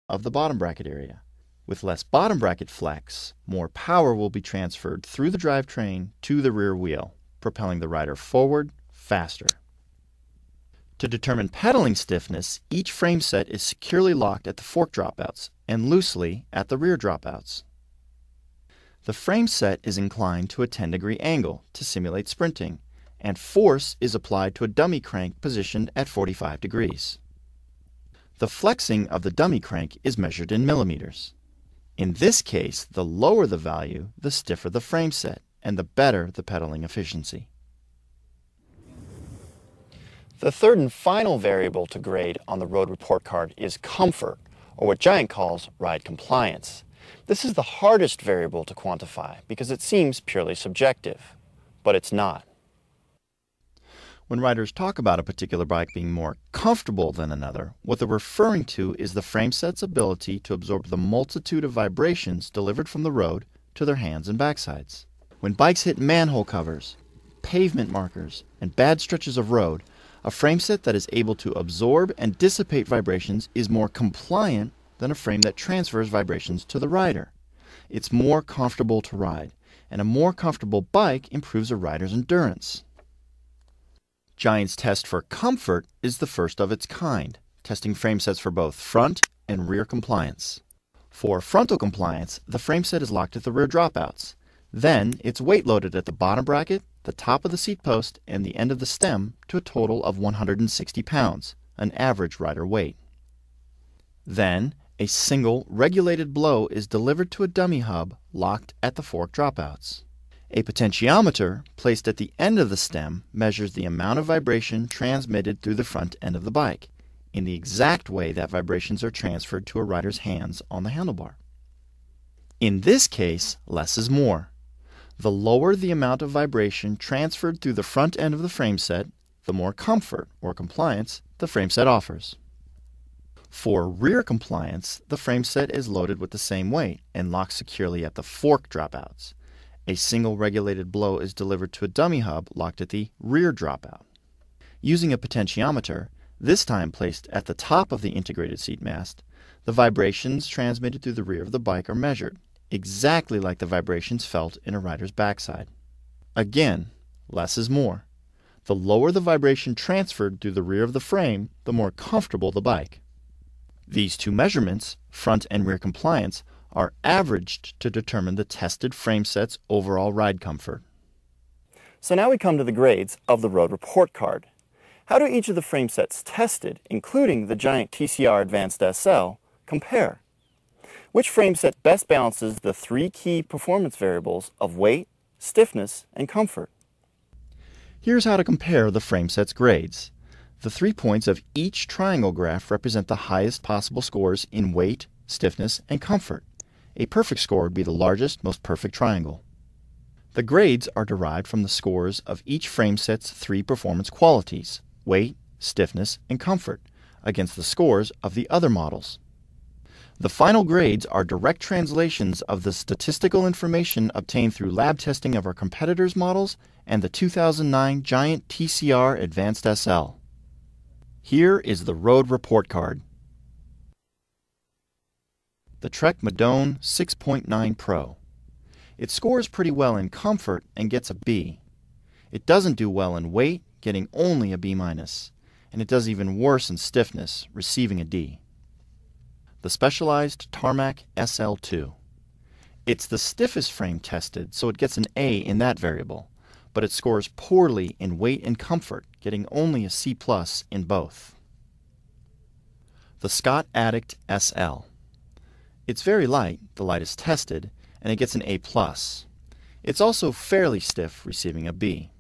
of the bottom bracket area. With less bottom bracket flex, more power will be transferred through the drivetrain to the rear wheel, propelling the rider forward faster. To determine pedaling stiffness, each frame set is securely locked at the fork dropouts and loosely at the rear dropouts. The frame set is inclined to a 10-degree angle to simulate sprinting, and force is applied to a dummy crank positioned at 45 degrees. The flexing of the dummy crank is measured in millimeters. In this case, the lower the value, the stiffer the frame set, and the better the pedaling efficiency. The third and final variable to grade on the road report card is comfort, or what Giant calls ride compliance. This is the hardest variable to quantify because it seems purely subjective, but it's not. When riders talk about a particular bike being more comfortable than another, what they're referring to is the frame set's ability to absorb the multitude of vibrations delivered from the road to their hands and backsides. When bikes hit manhole covers, pavement markers, and bad stretches of road, a frame set that is able to absorb and dissipate vibrations is more compliant than a frame that transfers vibrations to the rider. It's more comfortable to ride, and a more comfortable bike improves a rider's endurance. Giant's test for comfort is the first of its kind, testing frame sets for both front and rear compliance. For frontal compliance, the frame set is locked at the rear dropouts. Then, it's weight loaded at the bottom bracket, the top of the seat post, and the end of the stem to a total of 160 pounds, an average rider weight. Then, a single regulated blow is delivered to a dummy hub locked at the fork dropouts. A potentiometer placed at the end of the stem measures the amount of vibration transmitted through the front end of the bike, in the exact way that vibrations are transferred to a rider's hands on the handlebar. In this case, less is more. The lower the amount of vibration transferred through the front end of the frame set, the more comfort, or compliance, the frame set offers. For rear compliance, the frame set is loaded with the same weight and locked securely at the fork dropouts. A single regulated blow is delivered to a dummy hub locked at the rear dropout. Using a potentiometer, this time placed at the top of the integrated seat mast, the vibrations transmitted through the rear of the bike are measured, exactly like the vibrations felt in a rider's backside. Again, less is more. The lower the vibration transferred through the rear of the frame, the more comfortable the bike. These two measurements, front and rear compliance, are averaged to determine the tested frame set's overall ride comfort. So now we come to the grades of the road report card. How do each of the frame sets tested, including the Giant TCR Advanced SL, compare? Which frame set best balances the three key performance variables of weight, stiffness, and comfort? Here's how to compare the frame set's grades. The 3 points of each triangle graph represent the highest possible scores in weight, stiffness, and comfort. A perfect score would be the largest, most perfect triangle. The grades are derived from the scores of each frame set's 3 performance qualities, weight, stiffness, and comfort, against the scores of the other models. The final grades are direct translations of the statistical information obtained through lab testing of our competitors' models and the 2009 Giant TCR Advanced SL. Here is the road report card. The Trek Madone 6.9 Pro. It scores pretty well in comfort and gets a B. It doesn't do well in weight, getting only a B-, and it does even worse in stiffness, receiving a D. The Specialized Tarmac SL2. It's the stiffest frame tested, so it gets an A in that variable, but it scores poorly in weight and comfort, getting only a C+ in both. The Scott Addict SL. It's very light, the lightest tested, and it gets an A+. It's also fairly stiff, receiving a B,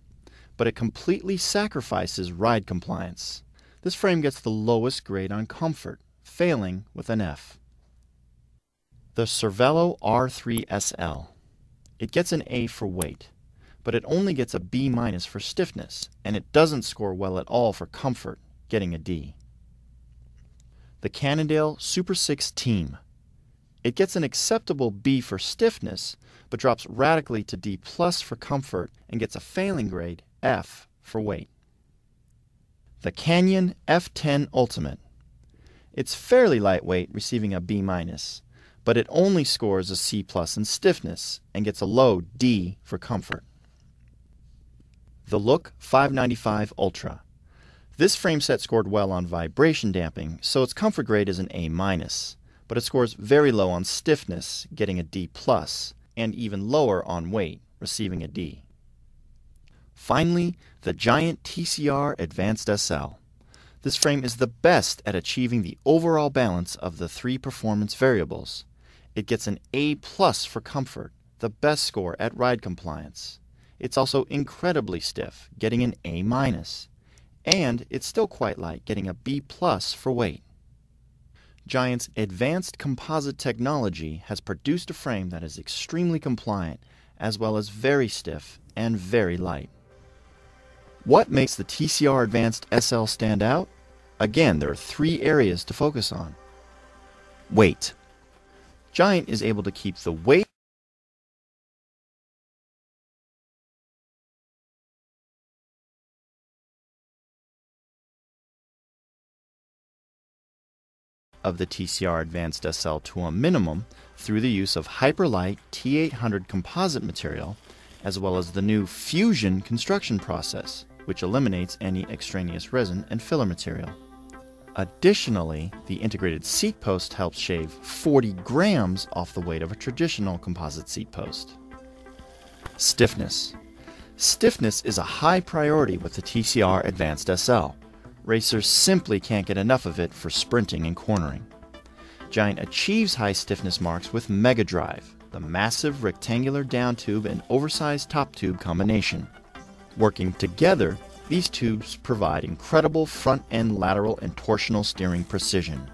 but it completely sacrifices ride compliance. This frame gets the lowest grade on comfort, failing with an F. The Cervelo R3 SL. It gets an A for weight, but it only gets a B- for stiffness, and it doesn't score well at all for comfort, getting a D. The Cannondale Super 6 Team. It gets an acceptable B for stiffness, but drops radically to D+ for comfort and gets a failing grade, F, for weight. The Canyon F10 Ultimate. It's fairly lightweight, receiving a B-, but it only scores a C+ in stiffness and gets a low D for comfort. The Look 595 Ultra. This frame set scored well on vibration damping, so its comfort grade is an A-, but it scores very low on stiffness, getting a D+, and even lower on weight, receiving a D. Finally, the Giant TCR Advanced SL. This frame is the best at achieving the overall balance of the three performance variables. It gets an A+ for comfort, the best score at ride compliance. It's also incredibly stiff, getting an A-, and it's still quite light, getting a B+ for weight. Giant's advanced composite technology has produced a frame that is extremely compliant, as well as very stiff and very light. What makes the TCR Advanced SL stand out? Again, there are three areas to focus on. Weight. Giant is able to keep the weight of the TCR Advanced SL to a minimum through the use of hyperlight T800 composite material, as well as the new Fusion construction process, which eliminates any extraneous resin and filler material. Additionally, the integrated seat post helps shave 40 grams off the weight of a traditional composite seat post. Stiffness. Stiffness is a high priority with the TCR Advanced SL. Racers simply can't get enough of it for sprinting and cornering. Giant achieves high stiffness marks with Mega Drive, the massive rectangular down tube and oversized top tube combination. Working together, these tubes provide incredible front and lateral and torsional steering precision.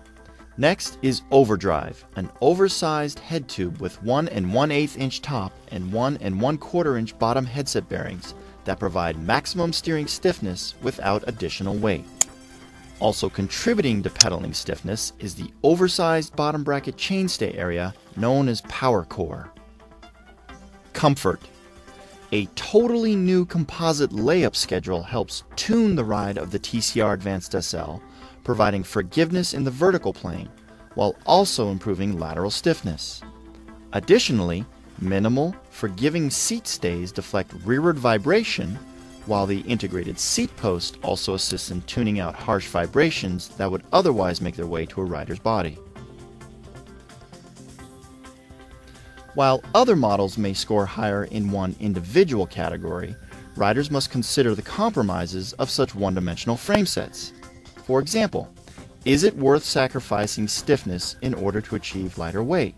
Next is Overdrive, an oversized head tube with 1 1/8 inch top and 1 1/4 inch bottom headset bearings that provide maximum steering stiffness without additional weight. Also contributing to pedaling stiffness is the oversized bottom bracket chainstay area known as Power Core. Comfort. A totally new composite layup schedule helps tune the ride of the TCR Advanced SL, providing forgiveness in the vertical plane, while also improving lateral stiffness. Additionally, minimal, forgiving seat stays deflect rearward vibration, while the integrated seat post also assists in tuning out harsh vibrations that would otherwise make their way to a rider's body. While other models may score higher in one individual category, riders must consider the compromises of such one-dimensional frame sets. For example, is it worth sacrificing stiffness in order to achieve lighter weight?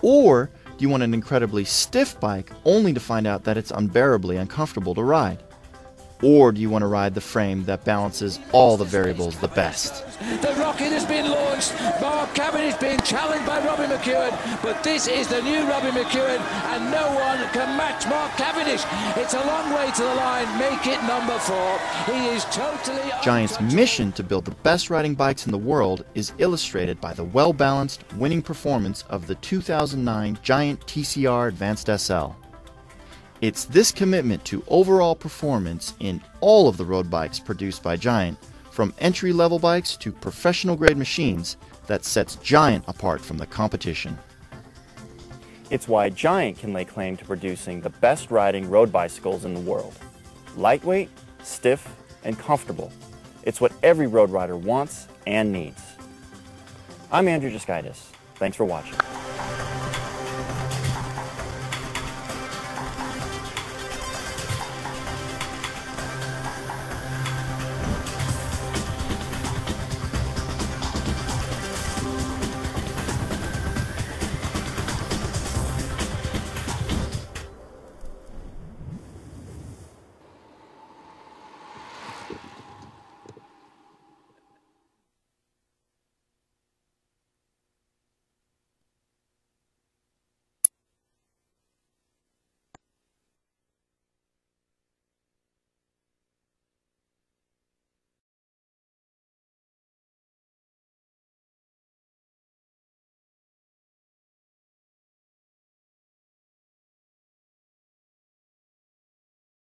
Or do you want an incredibly stiff bike only to find out that it's unbearably uncomfortable to ride? Or do you want to ride the frame that balances all the variables the best? The rocket has been launched. Mark Cavendish being challenged by Robbie McEwen, but this is the new Robbie McEwen, and no one can match Mark Cavendish. It's a long way to the line. Make it number 4. He is totally... Giant's mission to build the best riding bikes in the world is illustrated by the well-balanced, winning performance of the 2009 Giant TCR Advanced SL. It's this commitment to overall performance in all of the road bikes produced by Giant, from entry-level bikes to professional-grade machines, that sets Giant apart from the competition. It's why Giant can lay claim to producing the best riding road bicycles in the world. Lightweight, stiff, and comfortable. It's what every road rider wants and needs. I'm Andrew Jaskaitis. Thanks for watching.